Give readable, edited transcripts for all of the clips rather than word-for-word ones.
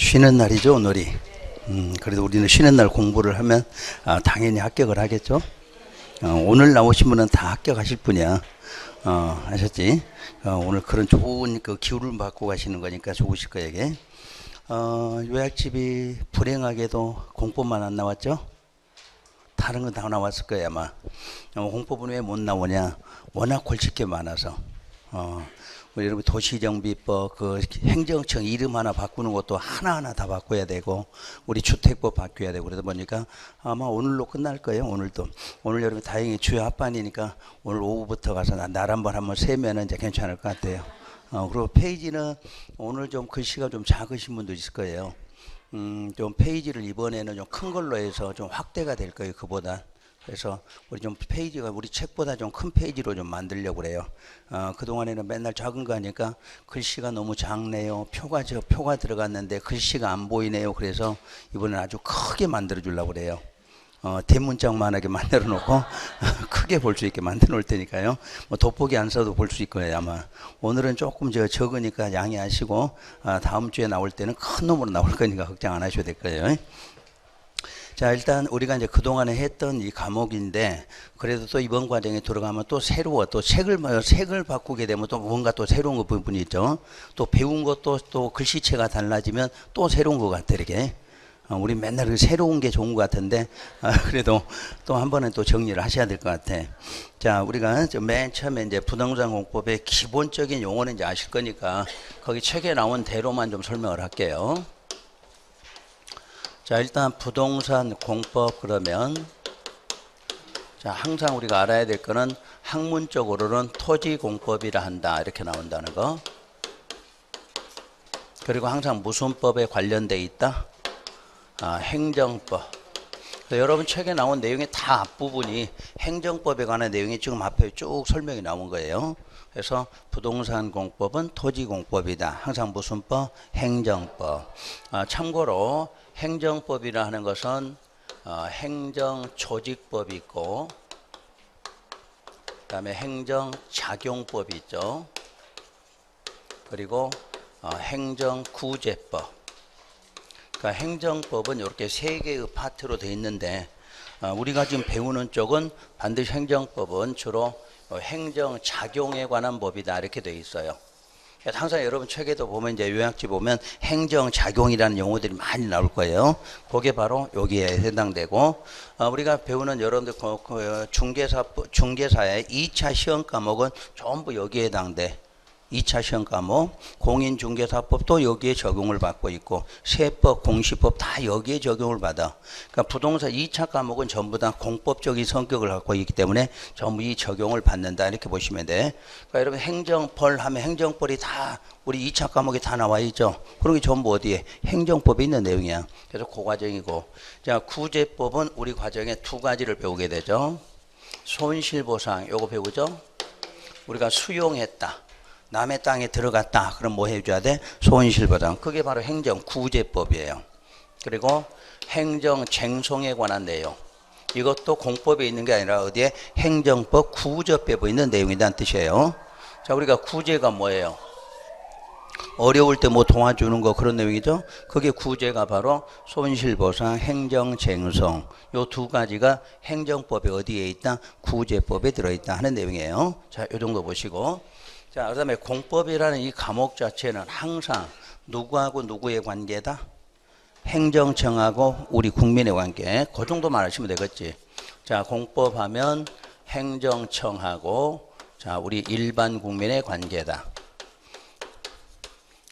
쉬는 날이죠, 오늘이. 그래도 우리는 쉬는 날 공부를 하면 당연히 합격을 하겠죠. 오늘 나오신 분은 다 합격하실 분이야. 아셨지? 오늘 그런 좋은 그 기운을 받고 가시는 거니까 좋으실 거예요, 이게. 요약집이 불행하게도 공법만 안 나왔죠? 다른 건 다 나왔을 거예요, 아마. 공법은 왜 못 나오냐? 워낙 골칠 게 많아서. 우리 여러분 도시정비법, 그 행정청 이름 하나 바꾸는 것도 하나하나 다 바꿔야 되고, 우리 주택법 바꿔야 되고, 그러다 보니까 아마 오늘로 끝날 거예요, 오늘도. 오늘 여러분 다행히 주요 합반이니까 오늘 오후부터 가서 날 한번 세면은 이제 괜찮을 것 같아요. 그리고 페이지는 오늘 좀 글씨가 좀 작으신 분도 있을 거예요. 좀 페이지를 이번에는 좀 큰 걸로 해서 좀 확대가 될 거예요, 그보다. 그래서 우리 좀 페이지가 우리 책보다 좀 큰 페이지로 좀 만들려고 그래요. 그동안에는 맨날 작은 거 하니까 글씨가 너무 작네요. 표가 들어갔는데 글씨가 안 보이네요. 그래서 이번엔 아주 크게 만들어 주려고 그래요. 대문짝만하게 만들어 놓고 크게 볼 수 있게 만들어 놓을 테니까요. 뭐 돋보기 안 써도 볼 수 있을 거예요, 아마. 오늘은 조금 적으니까 양해하시고, 다음 주에 나올 때는 큰 놈으로 나올 거니까 걱정 안 하셔도 될 거예요. 자, 일단 우리가 이제 그동안에 했던 이 과목인데, 그래도 또 이번 과정에 들어가면 또 새로워, 또 색을 바꾸게 되면 또 뭔가 또 새로운 부분이 있죠. 또 배운 것도 또 글씨체가 달라지면 또 새로운 것 같아, 이렇게. 우리 맨날 새로운 게 좋은 것 같은데, 그래도 또 한 번은 또 정리를 하셔야 될 것 같아. 자, 우리가 맨 처음에 이제 부동산 공법의 기본적인 용어는 이제 아실 거니까, 거기 책에 나온 대로만 좀 설명을 할게요. 자, 일단 부동산 공법 그러면, 자, 항상 우리가 알아야 될 거는 학문적으로는 토지공법이라 한다, 이렇게 나온다는 거. 그리고 항상 무슨 법에 관련돼 있다? 행정법. 여러분 책에 나온 내용의 다 앞부분이 행정법에 관한 내용이 지금 앞에 쭉 설명이 나온 거예요. 그래서 부동산 공법은 토지공법이다. 항상 무슨 법? 행정법. 참고로 행정법이라 하는 것은 행정조직법이 있고, 그 다음에 행정작용법이 있죠. 그리고 행정구제법. 그러니까 행정법은 이렇게 세 개의 파트로 되어 있는데, 우리가 지금 배우는 쪽은 반드시 행정법은 주로 행정작용에 관한 법이다, 이렇게 되어 있어요. 항상 여러분 책에도 보면 이제 요약지 보면 행정작용이라는 용어들이 많이 나올 거예요. 그게 바로 여기에 해당되고, 우리가 배우는 여러분들 중개사의 2차 시험 과목은 전부 여기에 해당돼. 2차 시험 과목, 공인중개사법도 여기에 적용을 받고 있고, 세법, 공시법 다 여기에 적용을 받아. 그러니까 부동산 2차 과목은 전부 다 공법적인 성격을 갖고 있기 때문에 전부 이 적용을 받는다, 이렇게 보시면 돼. 그러니까 여러분 행정벌 하면 행정벌이 다 우리 2차 과목에 다 나와 있죠. 그런 게 전부 어디에? 행정법에 있는 내용이야. 그래서 그 과정이고, 자, 구제법은 우리 과정에 두 가지를 배우게 되죠. 손실보상, 요거 배우죠. 우리가 수용했다, 남의 땅에 들어갔다, 그럼 뭐 해줘야 돼? 손실보상. 그게 바로 행정구제법이에요. 그리고 행정쟁송에 관한 내용, 이것도 공법에 있는 게 아니라 어디에? 행정법 구제법에 있는 내용이라는 뜻이에요. 자, 우리가 구제가 뭐예요? 어려울 때 뭐 도와주는 거, 그런 내용이죠. 그게 구제가 바로 손실보상, 행정쟁송, 요 두 가지가 행정법에 어디에 있다? 구제법에 들어있다 하는 내용이에요. 자, 요 정도 보시고, 자, 그 다음에 공법이라는 이 과목 자체는 항상 누구하고 누구의 관계다? 행정청하고 우리 국민의 관계. 그 정도만 아시면 되겠지. 자, 공법하면 행정청하고, 자, 우리 일반 국민의 관계다.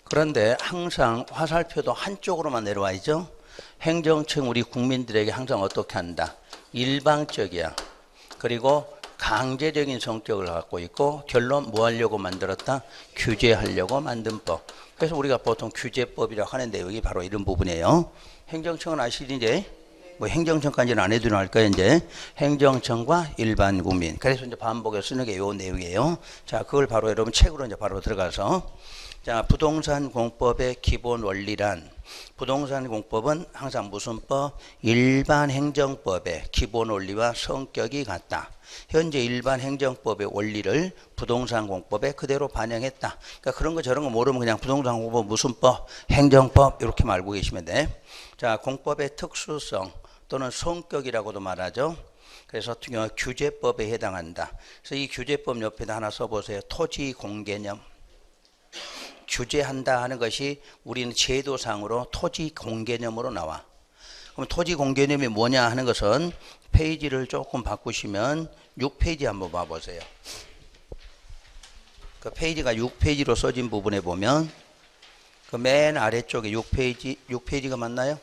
그런데 항상 화살표도 한쪽으로만 내려와 있죠. 행정청 우리 국민들에게 항상 어떻게 한다? 일방적이야. 그리고 강제적인 성격을 갖고 있고, 결론 뭐 하려고 만들었다? 규제하려고 만든 법. 그래서 우리가 보통 규제법이라고 하는 내용이 바로 이런 부분이에요. 행정청은 아시지 이제? 뭐 행정청까지는 안 해도 나올 거예요, 이제. 행정청과 일반 국민. 그래서 이제 반복해서 쓰는 게 요 내용이에요. 자, 그걸 바로 여러분 책으로 이제 바로 들어가서. 자, 부동산 공법의 기본 원리란, 부동산 공법은 항상 무슨 법? 일반 행정법의 기본 원리와 성격이 같다. 현재 일반 행정법의 원리를 부동산 공법에 그대로 반영했다. 그러니까 그런 거 저런 거 모르면 그냥 부동산 공법 무슨 법? 행정법 이렇게 말고 계시면 돼. 자, 공법의 특수성 또는 성격이라고도 말하죠. 그래서 규제법에 해당한다. 그래서 이 규제법 옆에다 하나 써보세요. 토지 공개념. 규제한다 하는 것이 우리는 제도상으로 토지 공개념으로 나와. 그럼 토지 공개념이 뭐냐 하는 것은 페이지를 조금 바꾸시면 6페이지 한번 봐보세요. 그 페이지가 6페이지로 써진 부분에 보면 그 맨 아래쪽에 6페이지가 맞나요?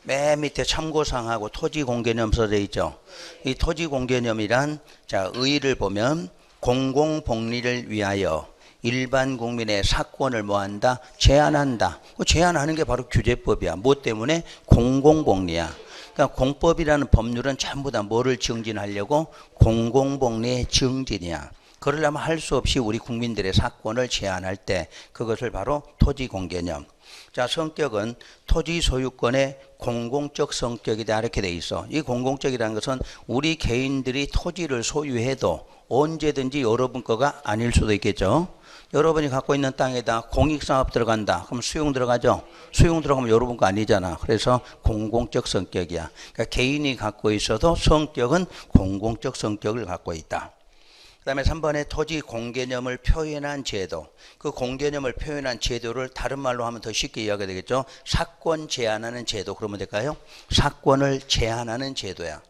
맨 밑에 참고사항하고 토지 공개념 써져 있죠. 이 토지 공개념이란, 자, 의의를 보면 공공복리를 위하여 일반 국민의 사권을 뭐한다? 제한한다. 제한하는 게 바로 규제법이야. 뭐 때문에? 공공복리야. 그러니까 공법이라는 법률은 전부 다 뭐를 증진하려고? 공공복리의 증진이야. 그러려면 할 수 없이 우리 국민들의 사권을 제한할 때 그것을 바로 토지 공개념. 자, 성격은 토지 소유권의 공공적 성격이다 이렇게 돼 있어. 이 공공적이라는 것은 우리 개인들이 토지를 소유해도 언제든지 여러분 거가 아닐 수도 있겠죠. 여러분이 갖고 있는 땅에다 공익사업 들어간다. 그럼 수용 들어가죠. 수용 들어가면 여러분 거 아니잖아. 그래서 공공적 성격이야. 그러니까 개인이 갖고 있어도 성격은 공공적 성격을 갖고 있다. 그 다음에 3번에 토지 공개념을 표현한 제도. 그 공개념을 표현한 제도를 다른 말로 하면 더 쉽게 이해하게 되겠죠. 사권 제한하는 제도. 그러면 될까요? 사권을 제한하는 제도야.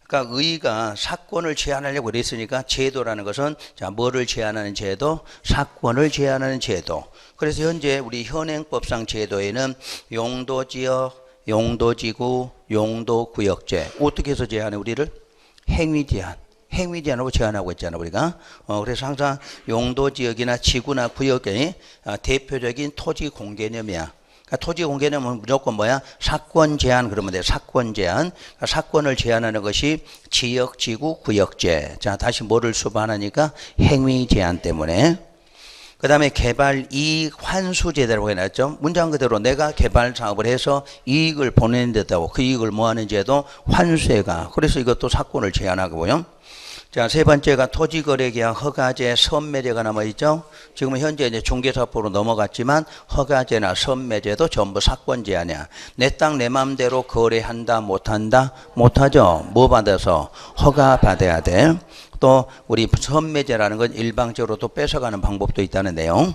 그러니까 의의가 사권을 제한하려고 그랬으니까 제도라는 것은, 자, 뭐를 제한하는 제도? 사권을 제한하는 제도. 그래서 현재 우리 현행법상 제도에는 용도지역, 용도지구, 용도구역제. 어떻게 해서 제한해 우리를? 행위제한. 행위제한으로 제한하고 있잖아 우리가. 그래서 항상 용도지역이나 지구나 구역의 대표적인 토지 공개념이야. 그러니까 토지 공개념은 무조건 뭐야? 사권 제한 그러면 돼. 사권 제한. 그러니까 사권을 제한하는 것이 지역, 지구, 구역제. 자, 다시 뭐를 수반하니까 행위 제한 때문에. 그 다음에 개발 이익 환수 제도라고 해놨죠. 문장 그대로 내가 개발 사업을 해서 이익을 보내는데도 그 이익을 뭐 하는 제도? 환수해가. 그래서 이것도 사권을 제한하고요. 자, 세 번째가 토지거래계약 허가제, 선매제가 남아있죠. 지금은 현재 이제 중개사업으로 넘어갔지만 허가제나 선매제도 전부 사권 제한이야. 내 땅 내 맘대로 거래한다, 못한다? 못하죠. 뭐 받아서? 허가 받아야 돼. 또 우리 선매제라는 건 일방적으로 또 뺏어가는 방법도 있다는 내용.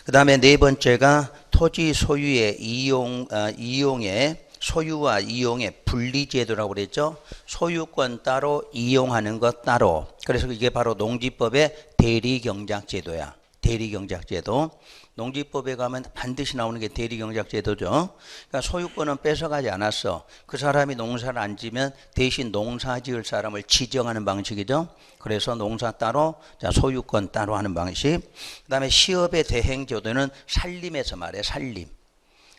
그 다음에 네 번째가 토지 소유의 이용의 소유와 이용의 분리제도라고 그랬죠. 소유권 따로, 이용하는 것 따로. 그래서 이게 바로 농지법의 대리경작제도야. 대리경작제도. 농지법에 가면 반드시 나오는 게 대리경작제도죠. 그러니까 소유권은 뺏어가지 않았어. 그 사람이 농사를 안 지면 대신 농사 지을 사람을 지정하는 방식이죠. 그래서 농사 따로, 자, 소유권 따로 하는 방식. 그 다음에 시업의 대행제도는 산림에서 말해, 산림.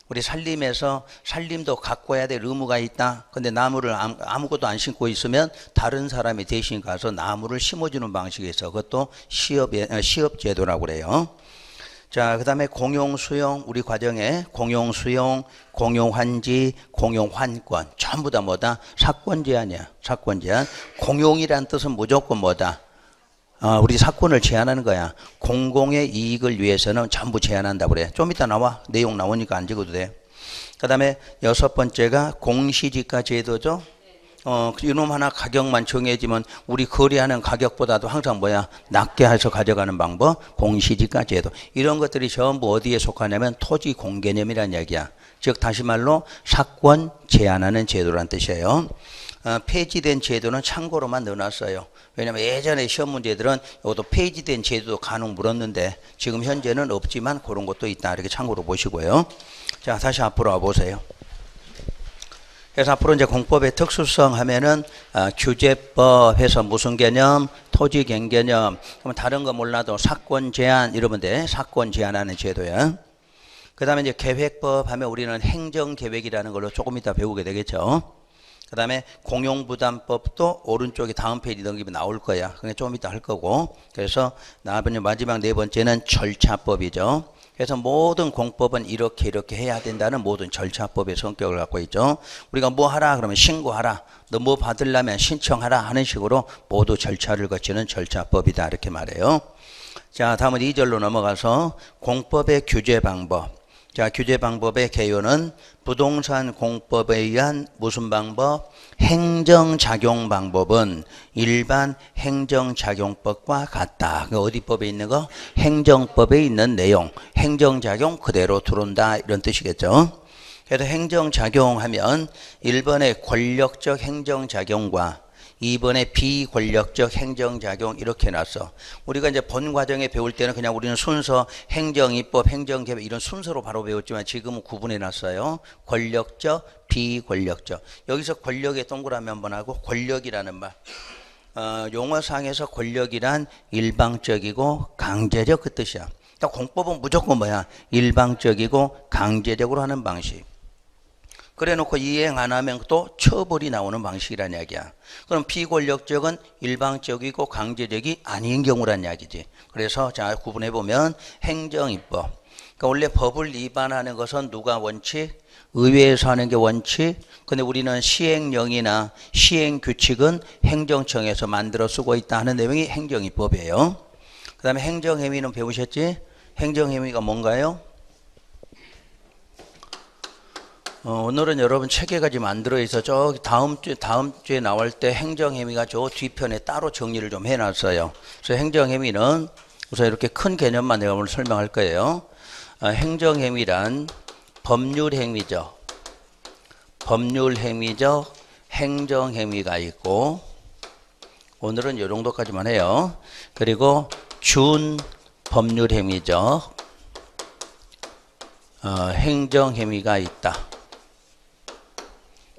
우리 산림에서 산림도 가꿔야 될 의무가 있다. 근데 나무를 아무것도 안 심고 있으면 다른 사람이 대신 가서 나무를 심어주는 방식이 있어. 그것도 시업제도라고 그래요. 자, 그 다음에 공용수용, 우리 과정에 공용수용, 공용환지, 공용환권 전부 다 뭐다? 사권 제한이야. 사권 제한. 공용이란 뜻은 무조건 뭐다? 우리 사권을 제한하는 거야. 공공의 이익을 위해서는 전부 제한한다고 그래. 좀 이따 나와. 내용 나오니까 안 적어도 돼. 그 다음에 여섯 번째가 공시지가 제도죠. 이놈 하나 가격만 정해지면 우리 거래하는 가격보다도 항상 뭐야? 낮게 해서 가져가는 방법. 공시지가 제도. 이런 것들이 전부 어디에 속하냐면 토지 공개념이라는 얘기야. 즉 다시 말로 사권 제한하는 제도란 뜻이에요. 폐지된 제도는 참고로만 넣어놨어요. 왜냐면 예전에 시험 문제들은 이것도 폐지된 제도도 간혹 물었는데 지금 현재는 없지만 그런 것도 있다. 이렇게 참고로 보시고요. 자, 다시 앞으로 와보세요. 그래서 앞으로 이제 공법의 특수성 하면은 규제법 해서 무슨 개념? 토지 개념. 그러면 다른 거 몰라도 사권 제한 이러면 돼. 사권 제한하는 제도야. 그 다음에 이제 계획법 하면 우리는 행정계획이라는 걸로 조금 이따 배우게 되겠죠. 그 다음에 공용부담법도 오른쪽에 다음 페이지 넘기면 나올 거야. 그게 좀 이따 할 거고. 그래서 마지막 네 번째는 절차법이죠. 그래서 모든 공법은 이렇게 해야 된다는 모든 절차법의 성격을 갖고 있죠. 우리가 뭐 하라 그러면 신고하라. 너 뭐 받으려면 신청하라 하는 식으로 모두 절차를 거치는 절차법이다. 이렇게 말해요. 자, 다음은 2절로 넘어가서 공법의 규제 방법. 자, 규제 방법의 개요는 부동산 공법에 의한 무슨 방법? 행정작용 방법은 일반 행정작용법과 같다. 그 어디 법에 있는 거? 행정법에 있는 내용. 행정작용 그대로 들어온다. 이런 뜻이겠죠. 그래서 행정작용하면 1번의 권력적 행정작용과 2번에 비권력적 행정작용 이렇게 놨어. 우리가 이제 본 과정에 배울 때는 그냥 우리는 순서 행정입법, 행정개발 이런 순서로 바로 배웠지만 지금은 구분해 놨어요. 권력적, 비권력적. 여기서 권력의 동그라미 한번 하고 권력이라는 말. 용어상에서 권력이란 일방적이고 강제적 그 뜻이야. 그러니까 공법은 무조건 뭐야? 일방적이고 강제적으로 하는 방식. 그래 놓고 이행 안 하면 또 처벌이 나오는 방식이란 이야기야. 그럼 비권력적은 일방적이고 강제적이 아닌 경우란 이야기지. 그래서 자 구분해 보면 행정입법. 그러니까 원래 법을 위반하는 것은 누가 원칙? 의회에서 하는 게 원칙. 근데 우리는 시행령이나 시행규칙은 행정청에서 만들어 쓰고 있다 하는 내용이 행정입법이에요. 그 다음에 행정행위는 배우셨지? 행정행위가 뭔가요? 오늘은 여러분 체계가 지금 안 들어있어. 저기 다음 주에 나올 때 행정행위가 저 뒤편에 따로 정리를 좀 해놨어요. 그래서 행정행위는 우선 이렇게 큰 개념만 내가 오늘 설명할 거예요. 행정행위란 법률행위죠. 법률행위적 행정행위가 있고 오늘은 이 정도까지만 해요. 그리고 준법률행위적 행정행위가 있다.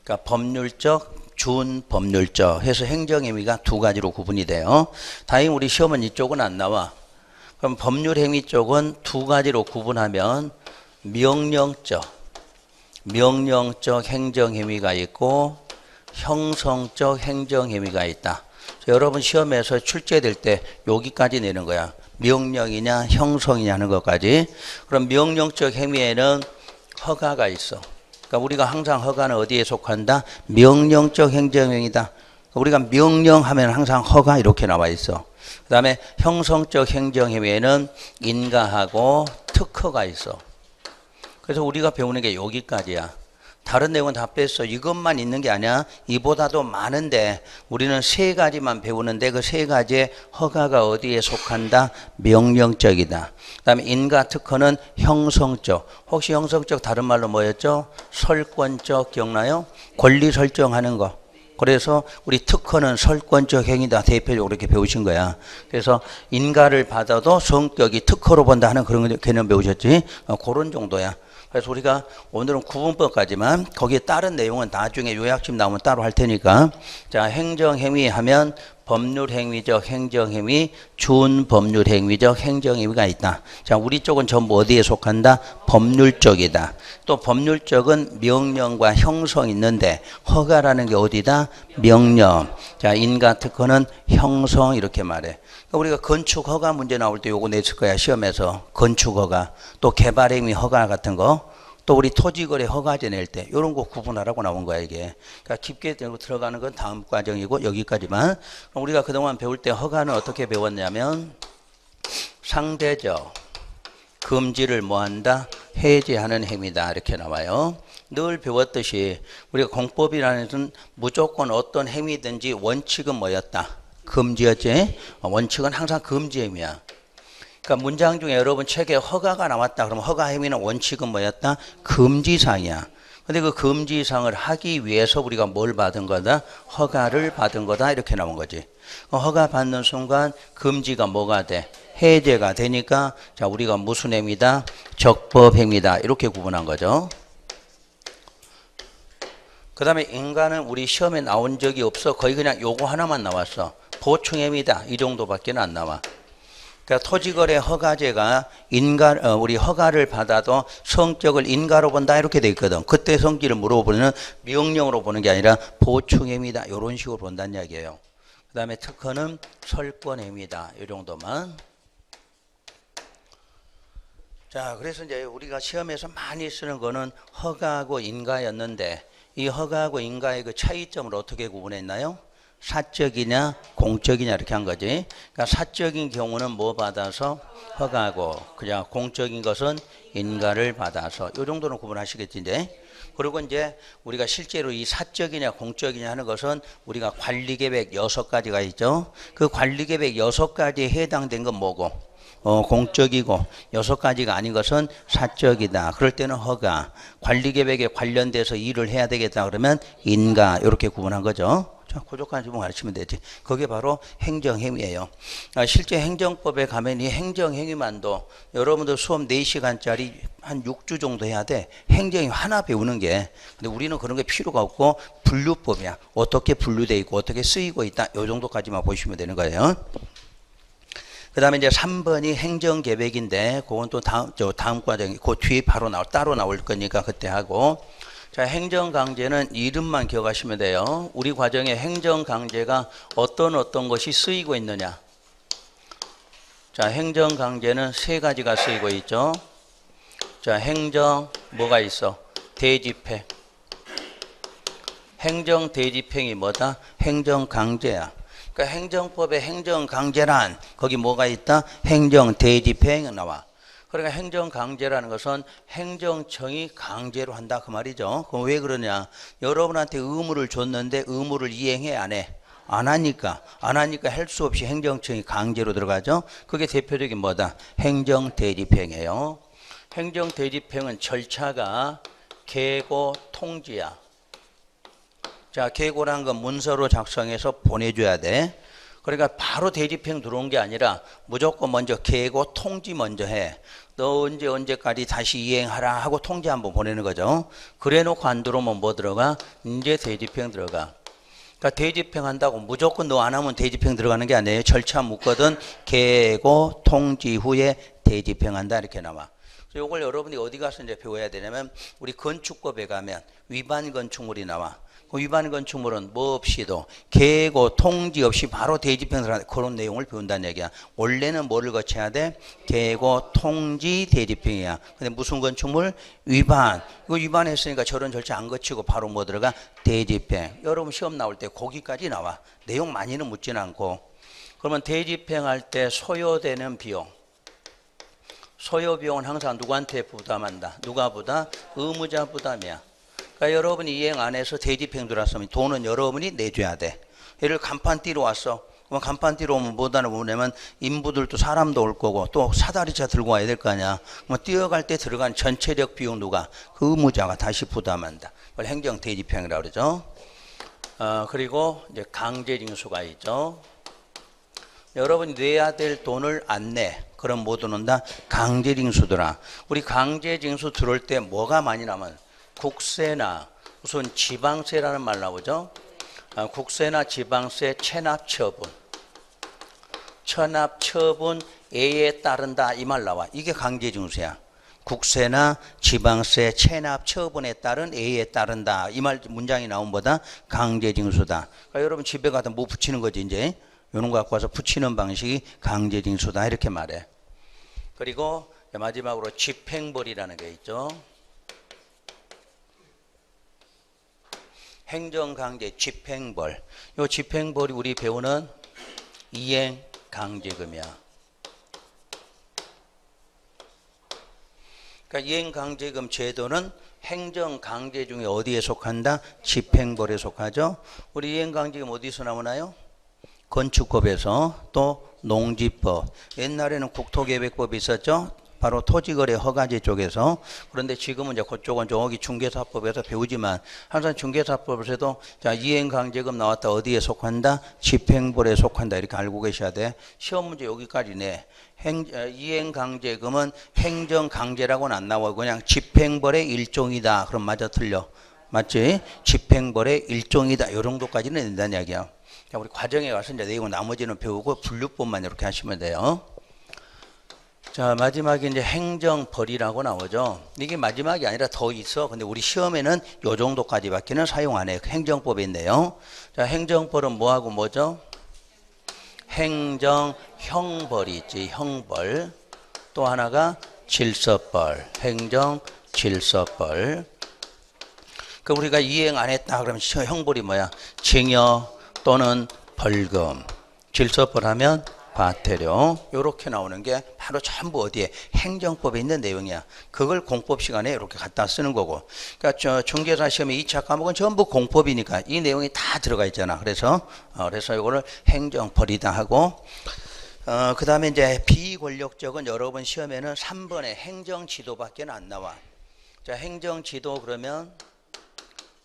그러니까 법률적, 준법률적 해서 행정행위가 두 가지로 구분이 돼요. 다행히 우리 시험은 이쪽은 안 나와. 그럼 법률행위 쪽은 두 가지로 구분하면 명령적 행정행위가 있고 형성적 행정행위가 있다. 여러분 시험에서 출제될 때 여기까지 내는 거야. 명령이냐 형성이냐 하는 것까지. 그럼 명령적 행위에는 허가가 있어. 그러니까 우리가 항상 허가는 어디에 속한다? 명령적 행정행위다. 우리가 명령하면 항상 허가 이렇게 나와 있어. 그 다음에 형성적 행정행위에는 인가하고 특허가 있어. 그래서 우리가 배우는 게 여기까지야. 다른 내용은 다 뺐어. 이것만 있는 게 아니야. 이보다도 많은데 우리는 세 가지만 배우는데 그 세 가지의 허가가 어디에 속한다? 명령적이다. 그 다음에 인가 특허는 형성적. 혹시 형성적 다른 말로 뭐였죠? 설권적 기억나요? 권리 설정하는 거. 그래서 우리 특허는 설권적 행위다. 대표적으로 이렇게 배우신 거야. 그래서 인가를 받아도 성격이 특허로 본다 하는 그런 개념 배우셨지? 그런 정도야. 그래서 우리가 오늘은 구분법까지만 거기에 다른 내용은 나중에 요약집 나오면 따로 할 테니까. 자, 행정행위 하면 법률행위적 행정행위, 준법률행위적 행정행위가 있다. 자, 우리 쪽은 전부 어디에 속한다? 법률적이다. 또 법률적은 명령과 형성이 있는데 허가라는 게 어디다? 명령. 자, 인가 특허는 형성 이렇게 말해. 그러니까 우리가 건축 허가 문제 나올 때 요거 냈을 거야. 시험에서 건축 허가, 또 개발행위 허가 같은 거, 또 우리 토지거래 허가제 낼 때 이런 거 구분하라고 나온 거야 이게. 그러니까 깊게 들어가는 건 다음 과정이고 여기까지만. 우리가 그동안 배울 때 허가는 어떻게 배웠냐면 상대적 금지를 뭐한다? 해제하는 행위다 이렇게 나와요. 늘 배웠듯이 우리가 공법이라는 것은 무조건 어떤 행위든지 원칙은 뭐였다? 금지였지. 원칙은 항상 금지 행위야. 그러니까 문장 중에 여러분 책에 허가가 나왔다 그러면 허가 행위는 원칙은 뭐였다? 금지사항이야. 근데 그 금지사항을 하기 위해서 우리가 뭘 받은 거다? 허가를 받은 거다 이렇게 나온 거지. 허가 받는 순간 금지가 뭐가 돼? 해제가 되니까 자 우리가 무슨 행위다? 적법 행위다 이렇게 구분한 거죠. 그 다음에 인간은 우리 시험에 나온 적이 없어. 거의 그냥 요거 하나만 나왔어. 보충 행위다 이 정도밖에 안 나와. 그러니까 토지거래 허가제가 우리 허가를 받아도 성격을 인가로 본다 이렇게 돼 있거든. 그때 성질을 물어보면 명령으로 보는 게 아니라 보충행위다 이런 식으로 본다는 이야기예요. 그 다음에 특허는 설권행위다 이 정도만. 자, 그래서 이제 우리가 시험에서 많이 쓰는 거는 허가하고 인가였는데 이 허가하고 인가의 그 차이점을 어떻게 구분했나요? 사적이냐 공적이냐 이렇게 한 거지. 그러니까 사적인 경우는 뭐 받아서 허가하고 그냥 공적인 것은 인가를 받아서 이 정도는 구분하시겠지 이제. 그리고 이제 우리가 실제로 이 사적이냐 공적이냐 하는 것은 우리가 관리계획 6가지가 있죠. 그 관리계획 6가지에 해당된 건 뭐고? 공적이고 6가지가 아닌 것은 사적이다. 그럴 때는 허가, 관리계획에 관련돼서 일을 해야 되겠다 그러면 인가 이렇게 구분한 거죠. 자, 고족한 지문 가르치면 되지. 그게 바로 행정행위예요. 실제 행정법에 가면 이 행정행위만도 여러분들 수업 4시간짜리 한 6주 정도 해야 돼. 행정이 하나 배우는 게. 근데 우리는 그런 게 필요가 없고 분류법이야. 어떻게 분류되어 있고 어떻게 쓰이고 있다. 이 정도까지만 보시면 되는 거예요. 그 다음에 이제 3번이 행정계획인데 그건 또 다음 과정이 그 뒤에 바로 따로 나올 거니까 그때 하고. 자, 행정강제는 이름만 기억하시면 돼요. 우리 과정에 행정강제가 어떤 것이 쓰이고 있느냐. 자, 행정강제는 3가지가 쓰이고 있죠. 자, 행정 뭐가 있어? 대집행. 행정대집행이 뭐다? 행정강제야. 그러니까 행정법에 행정강제란 거기 뭐가 있다? 행정대집행 나와. 그러니까 행정강제라는 것은 행정청이 강제로 한다 그 말이죠. 그럼 왜 그러냐? 여러분한테 의무를 줬는데 의무를 이행해 안 해? 안 하니까 할 수 없이 행정청이 강제로 들어가죠. 그게 대표적인 뭐다? 행정대집행이에요. 행정대집행은 절차가 계고 통지야. 자, 계고라는 건 문서로 작성해서 보내줘야 돼. 그러니까 바로 대집행 들어온 게 아니라 무조건 먼저 계고 통지 먼저 해. 너 언제까지 다시 이행하라 하고 통지 한번 보내는 거죠. 그래 놓고 안 들어오면 뭐 들어가? 이제 대집행 들어가. 그러니까 대집행 한다고 무조건 너 안 하면 대집행 들어가는 게 아니에요. 절차 묻거든 계고 통지 후에 대집행 한다 이렇게 나와. 이걸 여러분이 어디 가서 이제 배워야 되냐면 우리 건축법에 가면 위반 건축물이 나와. 그 위반 건축물은 뭐 없이도 계고 통지 없이 바로 대집행 들어가는 그런 내용을 배운다는 얘기야. 원래는 뭐를 거쳐야 돼? 계고 통지 대집행이야. 근데 무슨 건축물? 위반. 이거 위반했으니까 저런 절차 안 거치고 바로 뭐 들어가? 대집행. 여러분 시험 나올 때 거기까지 나와. 내용 많이는 묻진 않고. 그러면 대집행할 때 소요되는 비용. 소요 비용은 항상 누구한테 부담한다? 누가 부담? 의무자 부담이야. 그러니까 여러분이 이행 안 해서 대집행 들어왔으면 돈은 여러분이 내줘야 돼. 예를 간판 띄러 왔어. 그럼 간판 띄러 오면 뭐다는 뭐냐면 인부들도 사람도 올 거고 또 사다리차 들고 와야 될 거 아니야. 뭐 뛰어갈 때 들어간 전체적 비용 누가? 그 의무자가 다시 부담한다. 그걸 행정 대집행이라고 그러죠. 그리고 이제 강제징수가 있죠. 여러분이 내야 될 돈을 안 내. 그럼 뭐 들어온다? 강제징수더라. 우리 강제징수 들어올 때 뭐가 많이 나면 국세나 우선 지방세라는 말 나오죠. 국세나 지방세 체납처분. 체납처분에 따른다 이 말 나와. 이게 강제징수야. 국세나 지방세 체납처분에 따른 애에 따른다. 이 말 문장이 나온 보다 강제징수다. 그러니까 여러분 집에 가서 뭐 붙이는 거지 이제. 이런 거 갖고 와서 붙이는 방식이 강제징수다 이렇게 말해. 그리고 마지막으로 집행벌이라는 게 있죠. 행정강제 집행벌. 이 집행벌이 우리 배우는 이행강제금이야. 그러니까 이행강제금 제도는 행정강제 중에 어디에 속한다? 집행벌에 속하죠. 우리 이행강제금 어디서 나오나요? 건축법에서 또 농지법. 옛날에는 국토계획법이 있었죠. 바로 토지거래 허가제 쪽에서. 그런데 지금은 이제 그쪽은 저기 중개사법에서 배우지만 항상 중개사법에서도 자 이행강제금 나왔다 어디에 속한다? 집행벌에 속한다 이렇게 알고 계셔야 돼. 시험 문제 여기까지네. 이행강제금은 행정강제라고는 안 나와. 그냥 집행벌의 일종이다. 그럼 맞아 틀려? 맞지? 집행벌의 일종이다. 이 정도까지는 된다는 이야기야. 자, 우리 과정에 와서 이제 내용 나머지는 배우고 분류법만 이렇게 하시면 돼요. 자, 마지막에 이제 행정벌이라고 나오죠. 이게 마지막이 아니라 더 있어. 근데 우리 시험에는 요 정도까지밖에는 사용 안 해요. 행정법에 있네요. 자, 행정벌은 뭐하고 뭐죠? 행정형벌이 있지. 형벌. 또 하나가 질서벌. 행정질서벌. 그 우리가 이행 안 했다 그러면 형벌이 뭐야? 징역 또는 벌금. 질서벌 하면 과태료. 요렇게 나오는 게 바로 전부 어디에? 행정법에 있는 내용이야. 그걸 공법 시간에 이렇게 갖다 쓰는 거고. 그러니까 중개사 시험의 2차 과목은 전부 공법이니까 이 내용이 다 들어가 있잖아. 그래서 이거를 행정벌이다 하고, 그 다음에 이제 비권력적은 여러분 시험에는 3번에 행정지도밖에 안 나와. 자, 행정지도 그러면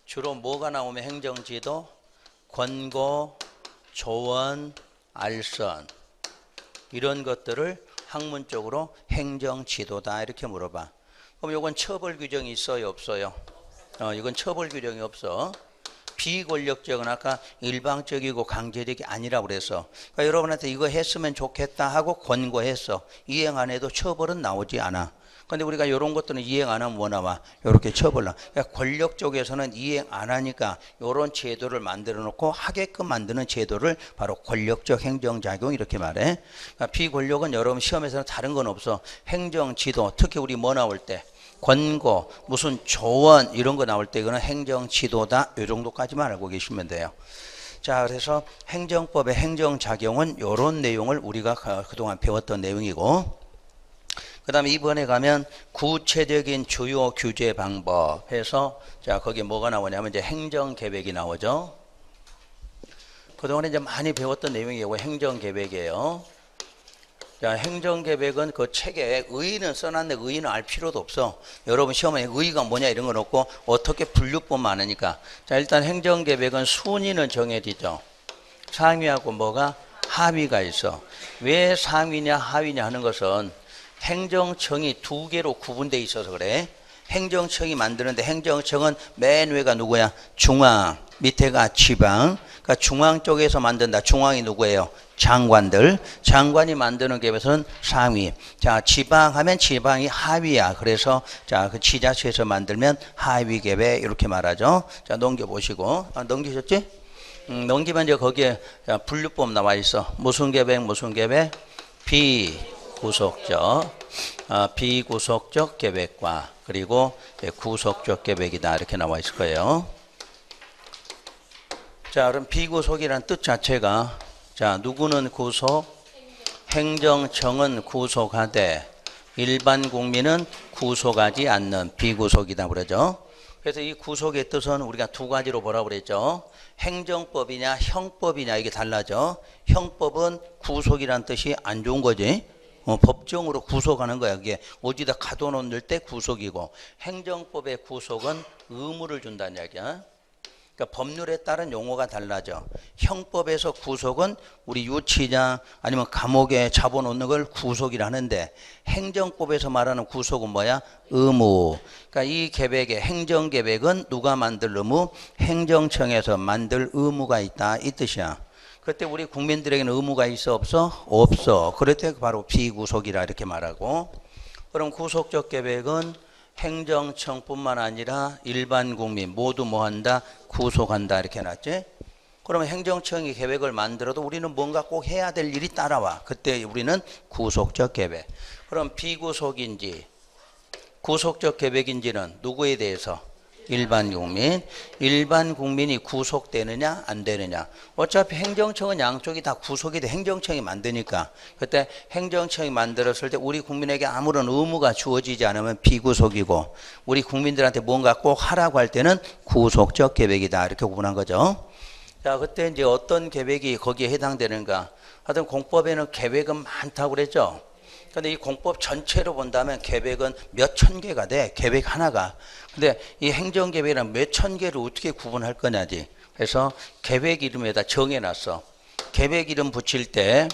주로 뭐가 나오면 행정지도? 권고, 조언, 알선. 이런 것들을 학문적으로 행정지도다 이렇게 물어봐. 그럼 이건 처벌 규정이 있어요, 없어요? 이건 처벌 규정이 없어. 비권력적은 아까 일방적이고 강제력이 아니라고 그래서, 그러니까 여러분한테 이거 했으면 좋겠다 하고 권고했어. 이행 안 해도 처벌은 나오지 않아. 근데 우리가 이런 것들은 이행 안 하면 뭐 나와? 이렇게 처벌 나와. 그러니까 권력 쪽에서는 이행 안 하니까 이런 제도를 만들어 놓고 하게끔 만드는 제도를 바로 권력적 행정작용 이렇게 말해. 그러니까 비권력은 여러분 시험에서는 다른 건 없어. 행정지도, 특히 우리 뭐 나올 때? 권고, 무슨 조언 이런 거 나올 때 이거는 행정지도다. 이 정도까지만 알고 계시면 돼요. 자, 그래서 행정법의 행정작용은 이런 내용을 우리가 그동안 배웠던 내용이고, 그 다음에 이번에 가면 구체적인 주요 규제 방법 해서, 자, 거기에 뭐가 나오냐면 이제 행정계획이 나오죠. 그동안에 이제 많이 배웠던 내용이고 행정계획이에요. 자, 행정계획은 그 책에 의의는 써놨는데 의의는 알 필요도 없어. 여러분 시험에 의의가 뭐냐 이런 건 없고 어떻게 분류법 많으니까. 자, 일단 행정계획은 순위는 정해지죠. 상위하고 뭐가? 하위가 있어. 왜 상위냐 하위냐 하는 것은 행정청이 두 개로 구분되어 있어서 그래. 행정청이 만드는데 행정청은 맨 위가 누구야? 중앙, 밑에가 지방. 그러니까 중앙 쪽에서 만든다. 중앙이 누구예요? 장관들. 장관이 만드는 갭에서는 상위. 자, 지방 하면 지방이 하위야. 그래서 자, 그 지자체에서 만들면 하위 갭에 이렇게 말하죠. 자, 넘겨보시고. 넘기셨지? 넘기면 이제 거기에 분류법 나와 있어. 무슨 계획, 무슨 계획? 비구속적 계획과 그리고 구속적 계획이다 이렇게 나와 있을 거예요. 자, 그럼 비구속이라는 뜻 자체가, 자, 누구는 구속? 행정청은 구속하되 일반 국민은 구속하지 않는 비구속이다 그러죠. 그래서 이 구속의 뜻은 우리가 두 가지로 보라고 그랬죠. 행정법이냐 형법이냐 이게 달라져. 형법은 구속이란 뜻이 안 좋은 거지. 법정으로 구속하는 거야. 그게 어디다 가둬놓을 때 구속이고, 행정법의 구속은 의무를 준다는 이야기야. 그러니까 법률에 따른 용어가 달라져. 형법에서 구속은 우리 유치자 아니면 감옥에 잡아놓는 걸 구속이라 하는데, 행정법에서 말하는 구속은 뭐야? 의무. 그러니까 이 계획의 행정계획은 누가 만들 의무? 행정청에서 만들 의무가 있다 이 뜻이야. 그때 우리 국민들에게는 의무가 있어 없어? 없어. 그럴 때 바로 비구속이라 이렇게 말하고, 그럼 구속적 계획은 행정청뿐만 아니라 일반 국민 모두 뭐 한다? 구속한다 이렇게 해놨지. 그러면 행정청이 계획을 만들어도 우리는 뭔가 꼭 해야 될 일이 따라와. 그때 우리는 구속적 계획. 그럼 비구속인지 구속적 계획인지는 누구에 대해서? 일반 국민. 일반 국민이 구속되느냐 안 되느냐. 어차피 행정청은 양쪽이 다 구속이 돼. 행정청이 만드니까. 그때 행정청이 만들었을 때 우리 국민에게 아무런 의무가 주어지지 않으면 비구속이고, 우리 국민들한테 뭔가 꼭 하라고 할 때는 구속적 계획이다 이렇게 구분한 거죠. 자, 그때 이제 어떤 계획이 거기에 해당되는가. 하여튼 공법에는 계획은 많다고 그랬죠. 근데 이 공법 전체로 본다면 계획은 몇 천 개가 돼. 계획 하나가. 근데 이 행정계획이랑 몇 천 개를 어떻게 구분할 거냐지. 그래서 계획 이름에다 정해놨어. 계획 이름 붙일 때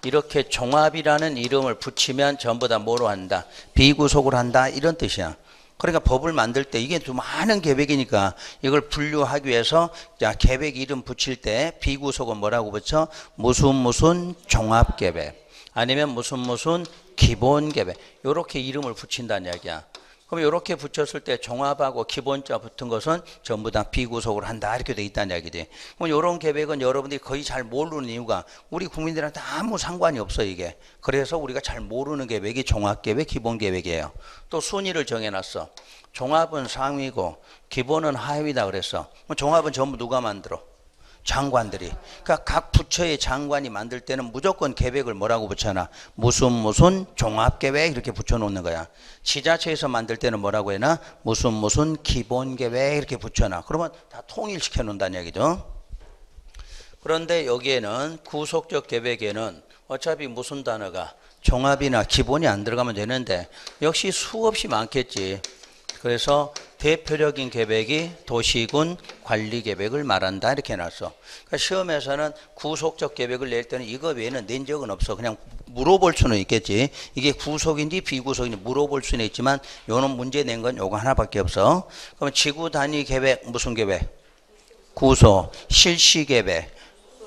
이렇게 종합이라는 이름을 붙이면 전부 다 뭐로 한다? 비구속으로 한다 이런 뜻이야. 그러니까 법을 만들 때 이게 좀 많은 계획이니까 이걸 분류하기 위해서, 자, 계획 이름 붙일 때 비구속은 뭐라고 붙여? 무슨 종합계획. 아니면 무슨 기본 계획 요렇게 이름을 붙인다는 이야기야. 그럼 이렇게 붙였을 때 종합하고 기본자 붙은 것은 전부 다 비구속으로 한다 이렇게 돼 있다는 이야기지. 그럼 이런 계획은 여러분들이 거의 잘 모르는 이유가 우리 국민들한테 아무 상관이 없어 이게. 그래서 우리가 잘 모르는 계획이 종합계획, 기본계획이에요. 또 순위를 정해놨어. 종합은 상위고 기본은 하위다 그랬어. 그럼 종합은 전부 누가 만들어? 장관들이. 그러니까 각 부처의 장관이 만들 때는 무조건 계획을 뭐라고 붙여놔? 무슨 종합계획 이렇게 붙여놓는 거야. 지자체에서 만들 때는 뭐라고 해놔? 무슨 기본계획 이렇게 붙여놔. 그러면 다 통일시켜 놓는다는 얘기죠. 그런데 여기에는 구속적 계획에는 어차피 무슨 단어가 종합이나 기본이 안 들어가면 되는데 역시 수없이 많겠지. 그래서 대표적인 계획이 도시군 관리계획을 말한다 이렇게 해놨어. 그러니까 시험에서는 구속적 계획을 낼 때는 이거 외에는 낸 적은 없어. 그냥 물어볼 수는 있겠지. 이게 구속인지 비구속인지 물어볼 수는 있지만 요런 문제 낸 건 요거 하나밖에 없어. 그러면 지구 단위 계획 무슨 계획? 구속, 실시 계획,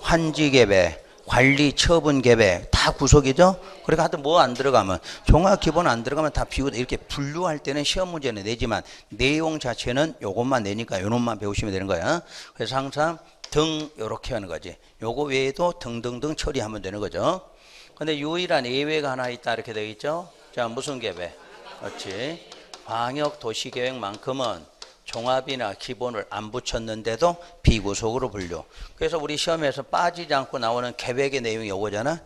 환지 계획, 관리 처분 계획 다 구속이죠. 그러니까 하여튼 뭐 안 들어가면 종합 기본 안 들어가면 다 비우다. 이렇게 분류할 때는 시험 문제는 내지만 내용 자체는 요것만 내니까 요놈만 배우시면 되는 거야. 그래서 항상 등 요렇게 하는 거지. 요거 외에도 등등등 처리하면 되는 거죠. 근데 유일한 예외가 하나 있다 이렇게 되어 있죠. 자, 무슨 계획? 그렇지. 광역 도시 계획만큼은 종합이나 기본을 안 붙였는데도 비구속으로 분류. 그래서 우리 시험에서 빠지지 않고 나오는 계획의 내용이 요거잖아.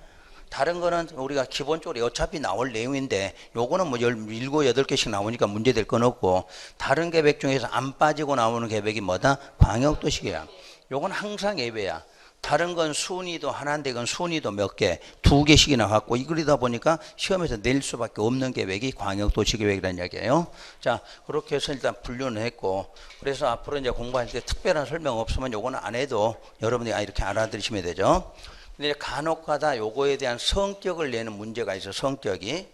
다른 거는 우리가 기본적으로 어차피 나올 내용인데 요거는 뭐 17, 8개씩 나오니까 문제될 건 없고 다른 계획 중에서 안 빠지고 나오는 계획이 뭐다? 광역도시계획. 요건 항상 예외야. 다른 건 순위도 하나인데 이건 순위도 몇 개, 2개씩이나 갖고 이러다 보니까 시험에서 낼 수밖에 없는 계획이 광역도시계획이라는 이야기예요. 자, 그렇게 해서 일단 분류는 했고 그래서 앞으로 이제 공부할 때 특별한 설명 없으면 요거는 안 해도 여러분이 이렇게 알아들으시면 되죠. 근데 간혹가다 요거에 대한 성격을 내는 문제가 있어. 성격이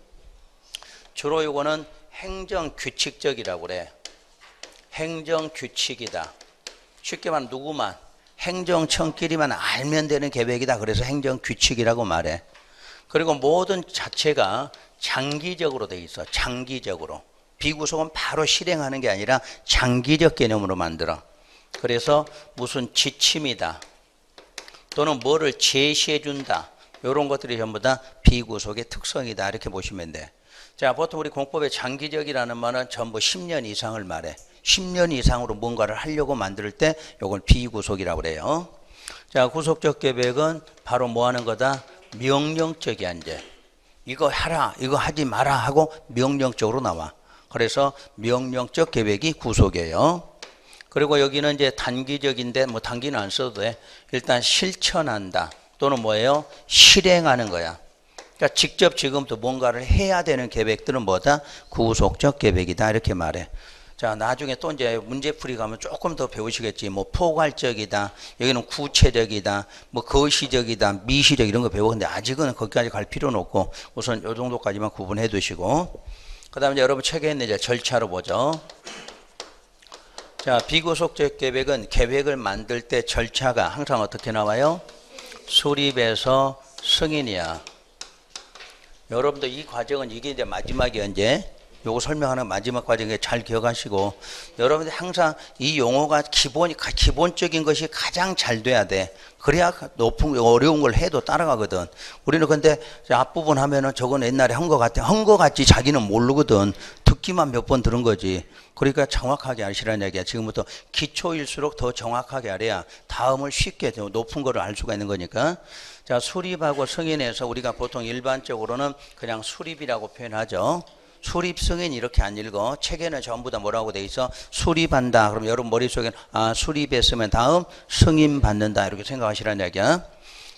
주로 요거는 행정규칙적이라고 그래. 행정규칙이다. 쉽게 말하면 누구만 행정청끼리만 알면 되는 계획이다. 그래서 행정규칙이라고 말해. 그리고 모든 자체가 장기적으로 돼 있어. 장기적으로. 비구속은 바로 실행하는 게 아니라 장기적 개념으로 만들어. 그래서 무슨 지침이다. 또는 뭐를 제시해 준다. 이런 것들이 전부 다 비구속의 특성이다. 이렇게 보시면 돼. 자, 보통 우리 공법의 장기적이라는 말은 전부 10년 이상을 말해. 10년 이상으로 뭔가를 하려고 만들 때 이걸 비구속이라고 그래요. 자, 구속적 계획은 바로 뭐 하는 거다? 명령적이야. 이제 이거 하라, 이거 하지 마라 하고 명령적으로 나와. 그래서 명령적 계획이 구속이에요. 그리고 여기는 이제 단기적인데 뭐 단기는 안 써도 돼. 일단 실천한다. 또는 뭐예요? 실행하는 거야. 그러니까 직접 지금부터 뭔가를 해야 되는 계획들은 뭐다? 구속적 계획이다. 이렇게 말해. 자, 나중에 또 이제 문제풀이 가면 조금 더 배우시겠지. 뭐 포괄적이다. 여기는 구체적이다. 뭐 거시적이다. 미시적 이런 거 배워. 근데 아직은 거기까지 갈 필요는 없고 우선 이 정도까지만 구분해 두시고. 그다음에 여러분 책에 있는 이제 절차로 보죠. 자, 비구속적 계획은 계획을 만들 때 절차가 항상 어떻게 나와요? 수립에서 승인이야. 여러분들 이 과정은 이게 이제 마지막이야. 이제 요거 설명하는 마지막 과정에 잘 기억하시고 여러분들 항상 이 용어가 기본적인 것이 가장 잘 돼야 돼. 그래야 높은 어려운 걸 해도 따라가거든. 우리는 근데 앞부분 하면은 저건 옛날에 한 거 같아. 한 거 같지 자기는 모르거든. 듣기만 몇 번 들은 거지. 그러니까 정확하게 아시라는 얘기야. 지금부터 기초일수록 더 정확하게 알아야 다음을 쉽게 높은 거를 알 수가 있는 거니까. 자, 수립하고 승인해서 우리가 보통 일반적으로는 그냥 수립이라고 표현하죠. 수립 승인 이렇게 안 읽어. 책에는 전부 다 뭐라고 돼 있어? 수립한다. 그럼 여러분 머릿속에는 수립했으면 다음 승인 받는다. 이렇게 생각하시라는 얘기야.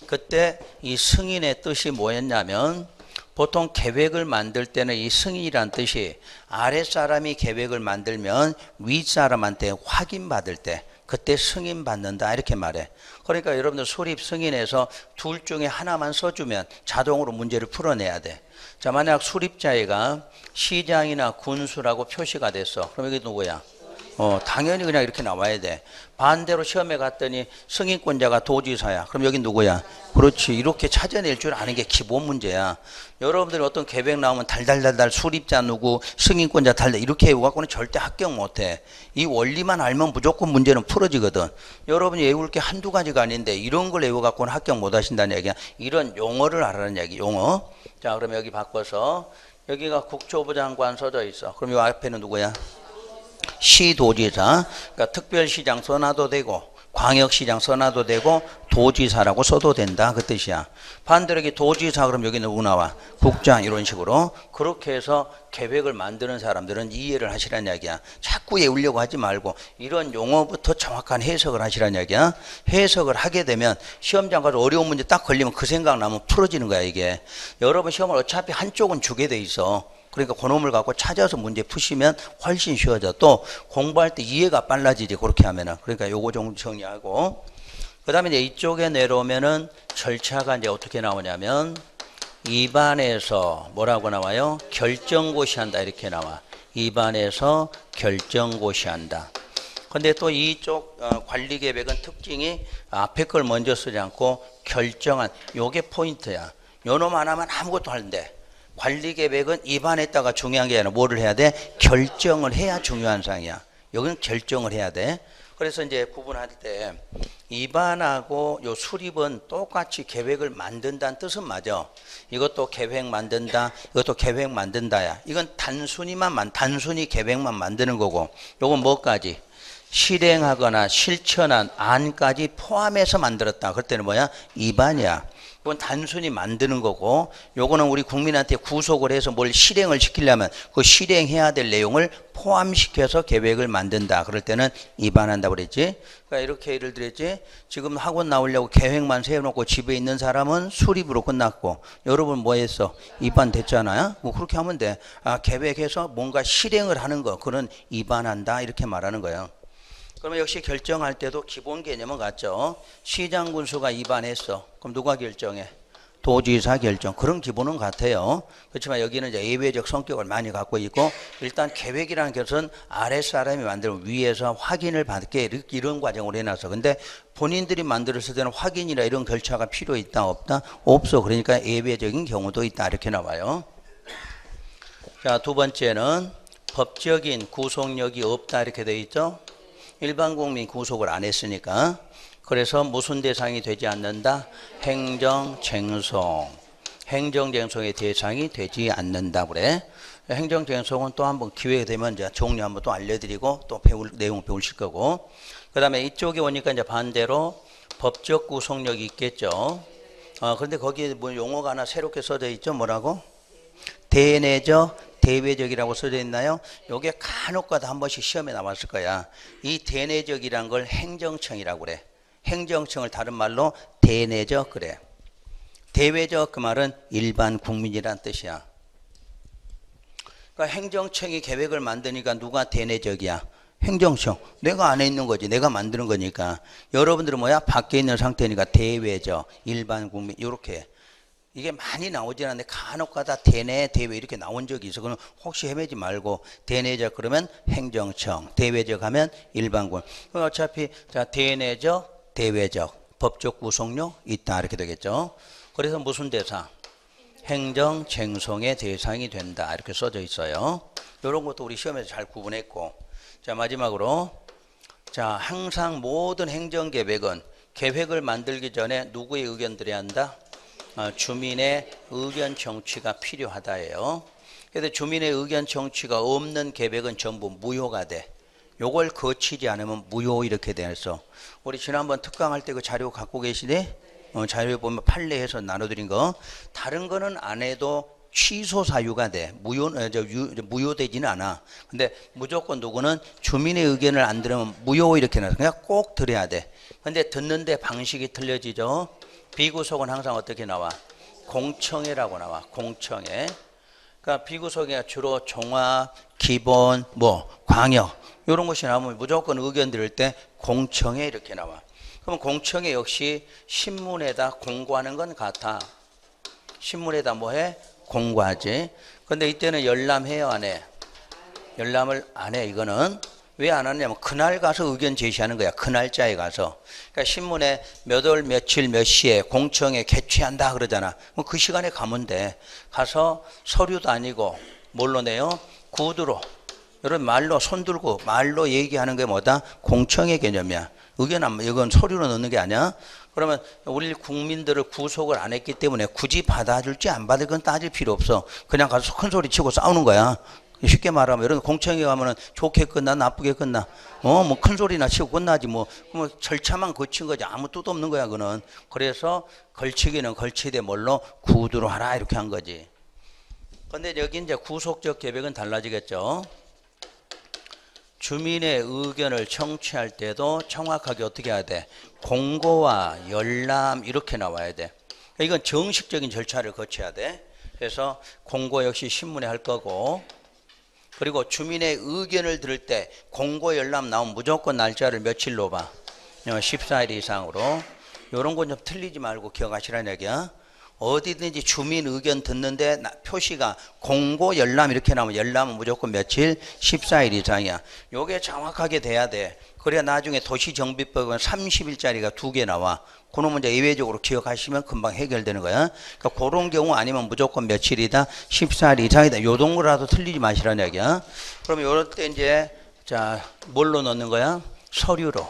그때 이 승인의 뜻이 뭐였냐면 보통 계획을 만들 때는 이 승인이란 뜻이 아랫사람이 계획을 만들면 윗사람한테 확인받을 때 그때 승인 받는다 이렇게 말해. 그러니까 여러분들 수립 승인해서 둘 중에 하나만 써주면 자동으로 문제를 풀어내야 돼. 자, 만약 수립자애가 시장이나 군수라고 표시가 됐어. 그럼 여기 누구야? 당연히 그냥 이렇게 나와야 돼. 반대로 시험에 갔더니 승인권자가 도지사야. 그럼 여기 누구야? 그렇지. 이렇게 찾아낼 줄 아는 게 기본 문제야. 여러분들이 어떤 계획 나오면 달달달달 수립자 누구, 승인권자 달달 이렇게 외워갖고는 절대 합격 못해. 이 원리만 알면 무조건 문제는 풀어지거든. 여러분이 외울 게 한두 가지가 아닌데 이런 걸 외워갖고는 합격 못 하신다는 얘기야. 이런 용어를 알아라는 얘기. 용어. 자, 그럼 여기 바꿔서 여기가 국토부 장관 써져 있어. 그럼 이 앞에는 누구야? 시도지사. 그러니까 특별시장 써놔도 되고 광역시장 써놔도 되고 도지사라고 써도 된다 그 뜻이야. 반대로 여기 도지사 그럼 여기 누구 나와? 국장 이런 식으로. 그렇게 해서 계획을 만드는 사람들은 이해를 하시라는 이야기야. 자꾸 외우려고 하지 말고 이런 용어부터 정확한 해석을 하시라는 이야기야. 해석을 하게 되면 시험장 가서 어려운 문제 딱 걸리면 그 생각 나면 풀어지는 거야 이게. 여러분 시험을 어차피 한쪽은 주게 돼 있어. 그러니까 그놈을 갖고 찾아서 문제 푸시면 훨씬 쉬워져. 또 공부할 때 이해가 빨라지지 그렇게 하면은. 그러니까 요거 정도 정리하고 그 다음에 이제 이쪽에 내려오면은 절차가 이제 어떻게 나오냐면 2반에서 뭐라고 나와요? 결정고시한다 이렇게 나와. 2반에서 결정고시한다. 근데 또 이쪽 관리계획은 특징이 앞에 걸 먼저 쓰지 않고 결정한 요게 포인트야. 요놈 하나만 아무것도 하는데 관리계획은 입안했다가 중요한 게 아니라 뭐를 해야 돼? 결정을 해야 중요한 사항이야. 여기는 결정을 해야 돼. 그래서 이제 구분할 때 입안하고 요 수립은 똑같이 계획을 만든다는 뜻은 맞아. 이것도 계획 만든다, 이것도 계획 만든다야. 이건 단순히 계획만 만드는 거고, 요건 뭐까지? 실행하거나 실천한 안까지 포함해서 만들었다. 그럴 때는 뭐야? 입안이야. 이건 단순히 만드는 거고, 요거는 우리 국민한테 구속을 해서 뭘 실행을 시키려면 그 실행해야 될 내용을 포함시켜서 계획을 만든다. 그럴 때는 입안한다 그랬지. 그러니까 이렇게 예를 들었지. 지금 학원 나오려고 계획만 세워놓고 집에 있는 사람은 수립으로 끝났고, 여러분 뭐 했어? 입안 됐잖아요. 뭐 그렇게 하면 돼. 계획해서 뭔가 실행을 하는 거, 그런 입안한다 이렇게 말하는 거예요. 그러면 역시 결정할 때도 기본 개념은 같죠. 시장 군수가 입안했어. 그럼 누가 결정해? 도지사 결정. 그런 기본은 같아요. 그렇지만 여기는 이제 예외적 성격을 많이 갖고 있고, 일단 계획이라는 것은 아랫사람이 만들면 위에서 확인을 받게 이런 과정으로 해놔서. 근데 본인들이 만들었을 때는 확인이나 이런 절차가 필요 있다 없다? 없어. 그러니까 예외적인 경우도 있다 이렇게 나와요. 자, 두 번째는 법적인 구속력이 없다 이렇게 되어 있죠. 일반 국민 구속을 안 했으니까. 그래서 무슨 대상이 되지 않는다? 행정쟁송. 행정쟁송의 대상이 되지 않는다 그래. 행정쟁송은 또 한번 기회가 되면 이제 종류 한번 또 알려드리고 또 내용 배우실 거고. 그 다음에 이쪽에 오니까 이제 반대로 법적 구속력이 있겠죠. 그런데 거기에 뭐 용어가 하나 새롭게 써져 있죠. 뭐라고? 대내적, 대외적이라고 써져 있나요? 요게 간혹가다 한 번씩 시험에 나왔을 거야. 이 대내적이란 걸 행정청이라고 그래. 행정청을 다른 말로 대내적 그래. 대외적 그 말은 일반 국민이란 뜻이야. 그러니까 행정청이 계획을 만드니까 누가 대내적이야? 행정청. 내가 안에 있는 거지. 내가 만드는 거니까. 여러분들은 뭐야? 밖에 있는 상태니까 대외적, 일반 국민 이렇게. 이게 많이 나오진 않는데 간혹가다 대내, 대외 이렇게 나온 적이 있어. 그럼 혹시 헤매지 말고 대내적 그러면 행정청, 대외적 하면 일반군. 그럼 어차피 자 대내적, 대외적 법적 구속력 있다 이렇게 되겠죠. 그래서 무슨 대상? 행정쟁송의 대상이 된다 이렇게 써져 있어요. 이런 것도 우리 시험에서 잘 구분했고. 자 마지막으로 자 항상 모든 행정계획은 계획을 만들기 전에 누구의 의견 들여야 한다? 주민의 의견 청취가 필요하다예요. 그래서 주민의 의견 청취가 없는 계획은 전부 무효가 돼. 요걸 거치지 않으면 무효 이렇게 돼서 우리 지난번 특강할 때 그 자료 갖고 계시네? 자료에 보면 판례해서 나눠드린 거. 다른 거는 안 해도 취소 사유가 돼. 무효되지는 않아. 근데 무조건 누구는 주민의 의견을 안 들으면 무효 이렇게 나서 그냥 꼭 들어야 돼. 근데 듣는데 방식이 틀려지죠. 비구속은 항상 어떻게 나와? 공청회라고 나와. 공청회. 그러니까 비구속이 주로 종합, 기본, 광역 이런 것이 나오면 무조건 의견 들을 때 공청회 이렇게 나와. 그럼 공청회 역시 신문에다 공고하는 건 같아. 신문에다 뭐해? 공고하지. 근데 이때는 열람해요 안 해? 열람을 안 해. 이거는 왜 안 하냐면 그날 가서 의견 제시하는 거야. 그 날짜에 가서. 그러니까 신문에 몇 월 며칠 몇 시에 공청회 개최한다 그러잖아. 뭐 그 시간에 가면 돼. 가서 서류도 아니고 뭘로 내요? 구두로. 이런 말로 손 들고 말로 얘기하는 게 뭐다? 공청회 개념이야. 의견 안, 이건 서류로 넣는 게 아니야. 그러면 우리 국민들을 구속을 안 했기 때문에 굳이 받아줄지 안 받을 건 따질 필요 없어. 그냥 가서 큰 소리 치고 싸우는 거야. 쉽게 말하면 이런 공청회 가면은 좋게 끝나 나쁘게 끝나 뭐 큰 소리나 치고 끝나지 뭐 절차만 거친 거지 아무 뜻 없는 거야 그는. 그래서 걸치기는 걸치되 뭘로 구두로 하라 이렇게 한 거지. 근데 여기 이제 구속적 계획은 달라지겠죠. 주민의 의견을 청취할 때도 정확하게 어떻게 해야 돼? 공고와 열람 이렇게 나와야 돼. 이건 정식적인 절차를 거쳐야 돼. 그래서 공고 역시 신문에 할 거고, 그리고 주민의 의견을 들을 때 공고 열람 나오면 무조건 날짜를 며칠로 봐? 14일 이상으로. 이런 건 좀 틀리지 말고 기억하시라는 얘기야. 어디든지 주민 의견 듣는데 표시가 공고 열람 이렇게 나오면 열람은 무조건 며칠? 14일 이상이야. 요게 정확하게 돼야 돼. 그래야 나중에 도시정비법은 30일짜리가 2개 나와. 그런 문제 예외적으로 기억하시면 금방 해결되는 거야. 그러니까 그런 경우 아니면 무조건 며칠이다? 14일 이상이다. 요 정도라도 틀리지 마시라는 얘기야. 그러면 요럴 때 이제 자 뭘로 넣는 거야? 서류로.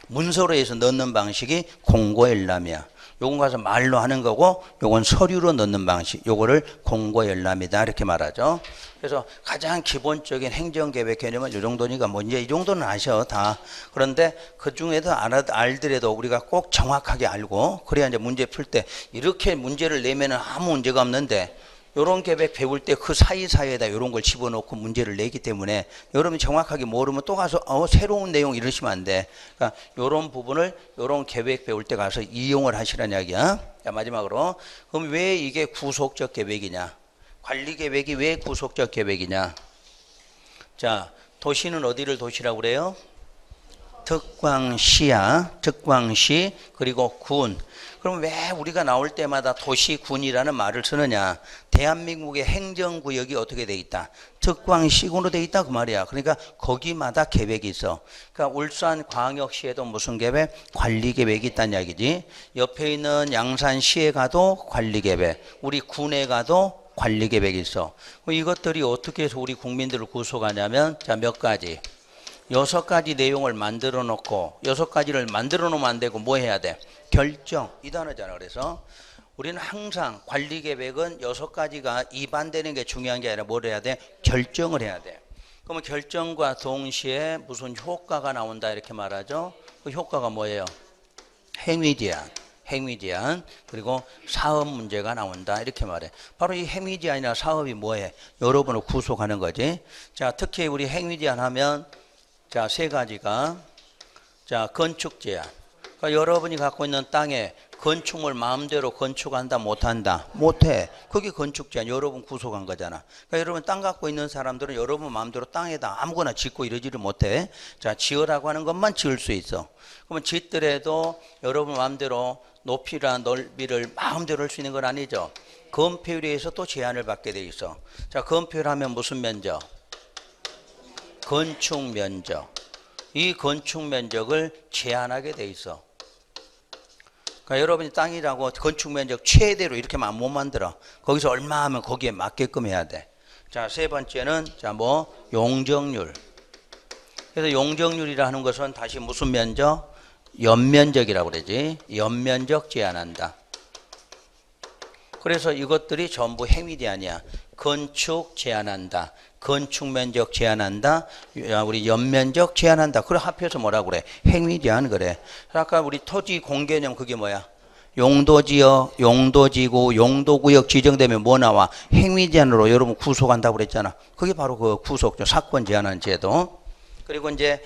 문서로 해서 넣는 방식이 공고 열람이야. 요건 가서 말로 하는 거고 요건 서류로 넣는 방식. 요거를 공고 열람이다 이렇게 말하죠. 그래서 가장 기본적인 행정계획 개념은 이 정도니까 뭐 이제 이 정도는 아셔 다. 그런데 그 중에도 알더라도 우리가 꼭 정확하게 알고 그래야 이제 문제 풀 때 이렇게 문제를 내면은 아무 문제가 없는데 요런 계획 배울 때 그 사이사이에다 요런 걸 집어넣고 문제를 내기 때문에 여러분이 정확하게 모르면 또 가서 새로운 내용 이러시면 안 돼. 그러니까 요런 부분을 요런 계획 배울 때 가서 이용을 하시라는 이야기야. 자, 마지막으로 그럼 왜 이게 구속적 계획이냐? 관리 계획이 왜 구속적 계획이냐? 자, 도시는 어디를 도시라고 그래요? 특광시야. 특광시 그리고 군. 그럼 왜 우리가 나올 때마다 도시군이라는 말을 쓰느냐? 대한민국의 행정구역이 어떻게 돼 있다? 특광시군으로 돼 있다 그 말이야. 그러니까 거기마다 계획이 있어. 그러니까 울산광역시에도 무슨 계획? 관리계획이 있다는 이야기지. 옆에 있는 양산시에 가도 관리계획, 우리 군에 가도 관리계획이 있어. 이것들이 어떻게 해서 우리 국민들을 구속하냐면 자, 몇 가지. 6가지 내용을 만들어 놓고 6가지를 만들어 놓으면 안 되고 뭐 해야 돼? 결정 이 단어잖아. 그래서 우리는 항상 관리 계획은 6가지가 이반되는 게 중요한 게 아니라 뭘 해야 돼? 결정을 해야 돼. 그러면 결정과 동시에 무슨 효과가 나온다 이렇게 말하죠. 그 효과가 뭐예요? 행위제한 그리고 사업 문제가 나온다 이렇게 말해. 바로 이 행위제한이나 사업이 뭐해? 여러분을 구속하는 거지. 자, 특히 우리 행위제한 하면 자, 3가지가 자, 건축 제한. 그러니까 여러분이 갖고 있는 땅에 건축물 마음대로 건축한다 못한다? 못해. 그게 건축 제한. 여러분 구속한 거잖아. 그러니까 여러분 땅 갖고 있는 사람들은 여러분 마음대로 땅에다 아무거나 짓고 이러지를 못해. 자, 지으라고 하는 것만 지을 수 있어. 그러면 짓더라도 여러분 마음대로 높이나 넓이를 마음대로 할 수 있는 건 아니죠. 건폐율에 의해서 또 제한을 받게 돼 있어. 자, 건폐율 하면 무슨 면적? 건축 면적. 이 건축 면적을 제한하게 돼 있어. 그러니까 여러분이 땅이라고 건축 면적 최대로 이렇게만 못 만들어. 거기서 얼마 하면 거기에 맞게끔 해야 돼. 자, 3번째는 자, 뭐 용적률. 그래서 용적률이라는 것은 다시 무슨 면적? 연면적이라고 그러지. 연면적 제한한다. 그래서 이것들이 전부 행위 제한이야. 건축 제한한다. 건축 면적 제한한다. 우리 연면적 제한한다. 그래 합해서 뭐라고 그래? 행위 제한 그래. 아까 우리 토지 공개념 그게 뭐야? 용도지역, 용도지구, 용도구역 지정되면 뭐 나와? 행위 제한으로 여러분 구속한다고 그랬잖아. 그게 바로 그 구속죠. 사건 제한하는 제도. 그리고 이제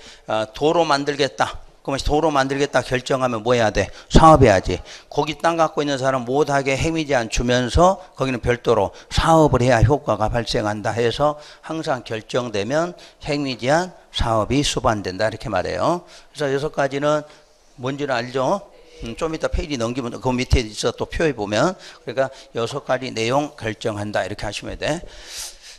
도로 만들겠다. 그러면 도로 만들겠다 결정하면 뭐 해야 돼? 사업해야지. 거기 땅 갖고 있는 사람 못하게 행위 제한 주면서 거기는 별도로 사업을 해야 효과가 발생한다 해서 항상 결정되면 행위 제한 사업이 수반된다 이렇게 말해요. 그래서 6가지는 뭔지는 알죠? 좀 이따 페이지 넘기면 그 밑에 있어 또 표에 보면 그러니까 6가지 내용 결정한다 이렇게 하시면 돼.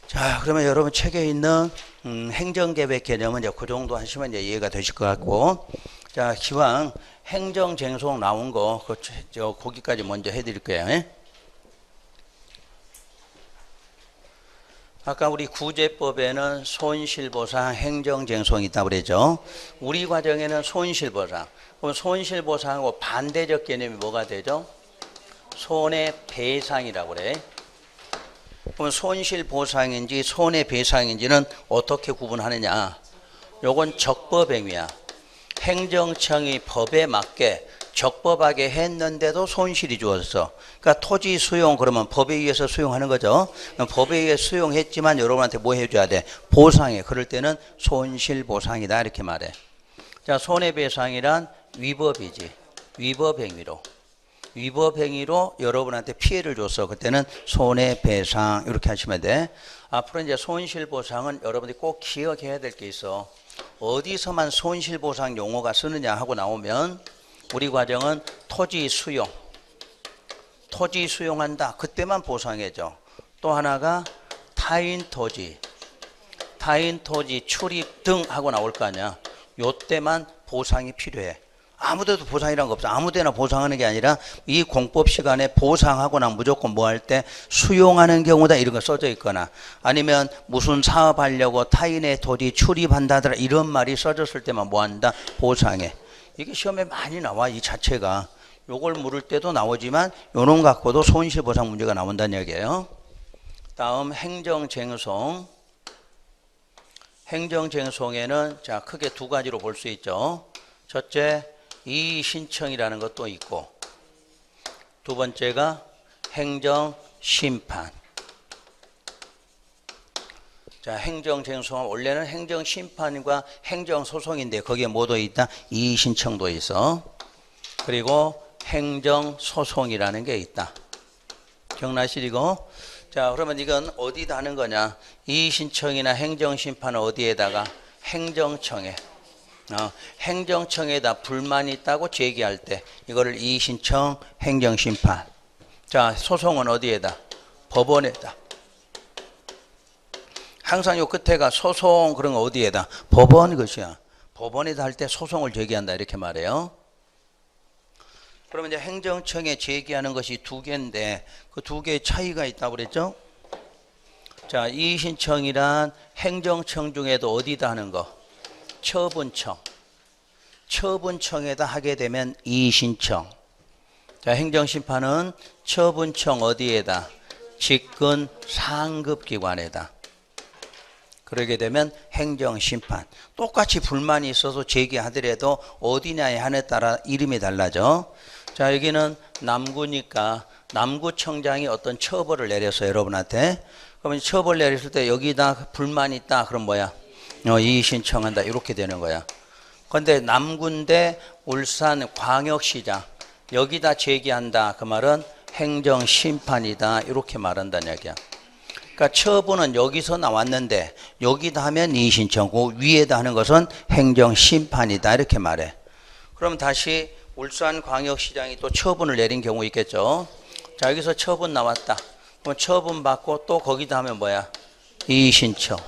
자, 그러면 여러분 책에 있는 행정계획 개념은 이제 그 정도 하시면 이제 이해가 되실 것 같고, 자, 기왕 행정쟁송 나온 거, 거기까지 먼저 해드릴 거예요. 예? 아까 우리 구제법에는 손실보상, 행정쟁송이 있다고 그랬죠. 우리 과정에는 손실보상. 그럼 손실보상하고 반대적 개념이 뭐가 되죠? 손해배상이라고 그래. 그럼 손실보상인지 손해배상인지는 어떻게 구분하느냐? 요건 적법행위야. 행정청이 법에 맞게 적법하게 했는데도 손실이 주어졌어. 그러니까 토지 수용 그러면 법에 의해서 수용하는 거죠. 법에 의해 수용했지만 여러분한테 뭐 해줘야 돼? 보상해. 그럴 때는 손실보상이다 이렇게 말해. 자, 손해배상이란 위법이지. 위법행위로 여러분한테 피해를 줬어. 그때는 손해배상 이렇게 하시면 돼. 앞으로 이제 손실보상은 여러분들이 꼭 기억해야 될 게 있어. 어디서만 손실보상 용어가 쓰느냐 하고 나오면 우리 과정은 토지 수용한다. 그때만 보상해줘. 또 하나가 타인 토지 출입 등 하고 나올 거 아니야. 요때만 보상이 필요해. 아무데도 보상이란 거 없어. 아무데나 보상하는 게 아니라 이 공법 시간에 보상하고 난 무조건 뭐 할 때 수용하는 경우다 이런 거 써져 있거나 아니면 무슨 사업하려고 타인의 토지 출입한다더라 이런 말이 써졌을 때만 뭐 한다? 보상해. 이게 시험에 많이 나와 이 자체가. 요걸 물을 때도 나오지만 요놈 갖고도 손실보상 문제가 나온다는 얘기예요. 다음 행정쟁송. 행정쟁송에는 자 크게 두 가지로 볼 수 있죠. 첫째 이의신청이라는 것도 있고 두 번째가 행정심판. 자, 행정쟁송은 원래는 행정심판과 행정소송인데 거기에 뭐도 있다? 이의신청도 있어. 그리고 행정소송이라는 게 있다. 기억나시리고? 자, 그러면 이건 어디다 하는 거냐? 이의신청이나 행정심판은 어디에다가? 행정청에. 행정청에다 불만이 있다고 제기할 때 이거를 이의신청, 행정심판. 자, 소송은 어디에다? 법원에다. 항상 요 끝에가 소송 그런 거 어디에다? 법원 것이야. 법원에다 할 때 소송을 제기한다 이렇게 말해요. 그러면 이제 행정청에 제기하는 것이 두 개인데 그 두 개의 차이가 있다고 그랬죠? 자, 이의신청이란 행정청 중에도 어디다 하는 거? 처분청에다 하게 되면 이의신청. 자, 행정심판은 처분청 어디에다? 직근 상급기관에다. 그러게 되면 행정심판. 똑같이 불만이 있어서 제기하더라도 어디냐에 한에 따라 이름이 달라져. 자, 여기는 남구니까 남구청장이 어떤 처벌을 내렸어요 여러분한테. 그러면 처벌 내렸을 때 여기다 불만이 있다 그럼 뭐야? 이의신청한다 이렇게 되는 거야. 그런데 남구인데 울산광역시장 여기다 제기한다 그 말은 행정심판이다 이렇게 말한다는 얘기야. 그러니까 처분은 여기서 나왔는데 여기다 하면 이의신청, 그 위에다 하는 것은 행정심판이다 이렇게 말해. 그럼 다시 울산광역시장이 또 처분을 내린 경우 있겠죠. 자, 여기서 처분 나왔다. 그럼 처분 받고 또 거기다 하면 뭐야? 이의신청.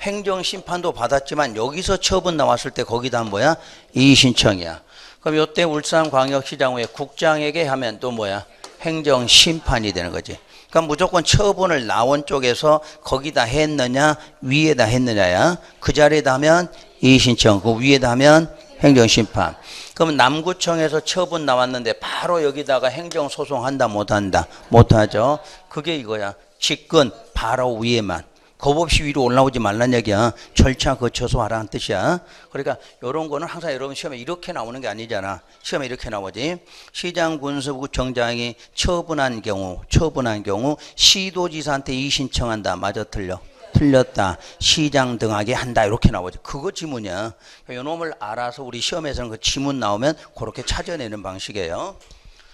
행정심판도 받았지만 여기서 처분 나왔을 때 거기다 하면 뭐야? 이의신청이야. 그럼 이때 울산광역시장 후에 국장에게 하면 또 뭐야? 행정심판이 되는 거지. 그러니까 무조건 처분을 나온 쪽에서 거기다 했느냐 위에다 했느냐야. 그 자리에다 하면 이의신청, 그 위에다 하면 행정심판. 그러면 남구청에서 처분 나왔는데 바로 여기다가 행정소송한다 못한다? 못하죠. 그게 이거야. 직근 바로 위에만. 겁 없이 위로 올라오지 말란 얘기야. 절차 거쳐서 하라는 뜻이야. 그러니까 이런 거는 항상 여러분 시험에 이렇게 나오는 게 아니잖아. 시험에 이렇게 나오지. 시장 군수구청장이 처분한 경우 시도지사한테 이의신청한다. 맞아 틀려? 틀렸다. 시장 등하게 한다. 이렇게 나오지. 그거 지문이야. 요 놈을 알아서 우리 시험에서는 그 지문 나오면 그렇게 찾아내는 방식이에요.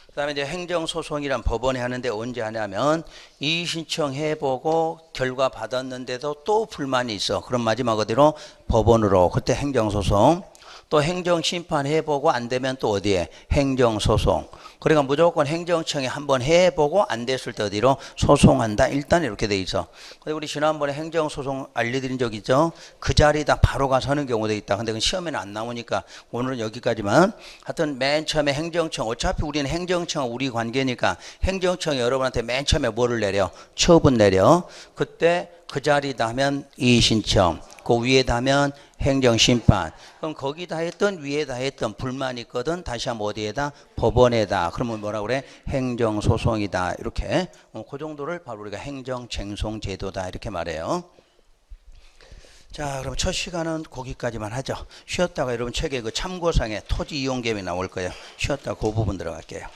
그 다음에 이제 행정소송이란 법원에 하는데 언제 하냐면 이의신청 해보고 결과 받았는데도 또 불만이 있어. 그럼 마지막 어디로? 법원으로. 그때 행정소송. 또 행정심판 해보고 안 되면 또 어디에? 행정소송. 그러니까 무조건 행정청에 한번 해보고 안 됐을 때 어디로? 소송한다. 일단 이렇게 돼 있어. 근데 우리 지난번에 행정소송 알려드린 적 있죠? 그 자리에다 바로 가서 하는 경우도 있다. 근데 그건 시험에는 안 나오니까 오늘은 여기까지만. 하여튼 맨 처음에 행정청, 어차피 우리는 행정청 우리 관계니까 행정청이 여러분한테 맨 처음에 뭐를 내려? 처분 내려. 그때 그 자리다 하면 이의신청, 그 위에다 하면 행정심판. 그럼 거기다 했던 위에다 했던 불만 있거든. 다시 한번 어디에다? 법원에다. 그러면 뭐라 그래? 행정소송이다. 이렇게. 그 정도를 바로 우리가 행정쟁송제도다. 이렇게 말해요. 자, 그럼 첫 시간은 거기까지만 하죠. 쉬었다가 여러분 책에 그 참고상에 토지 이용 계획이 나올 거예요. 쉬었다가 그 부분 들어갈게요.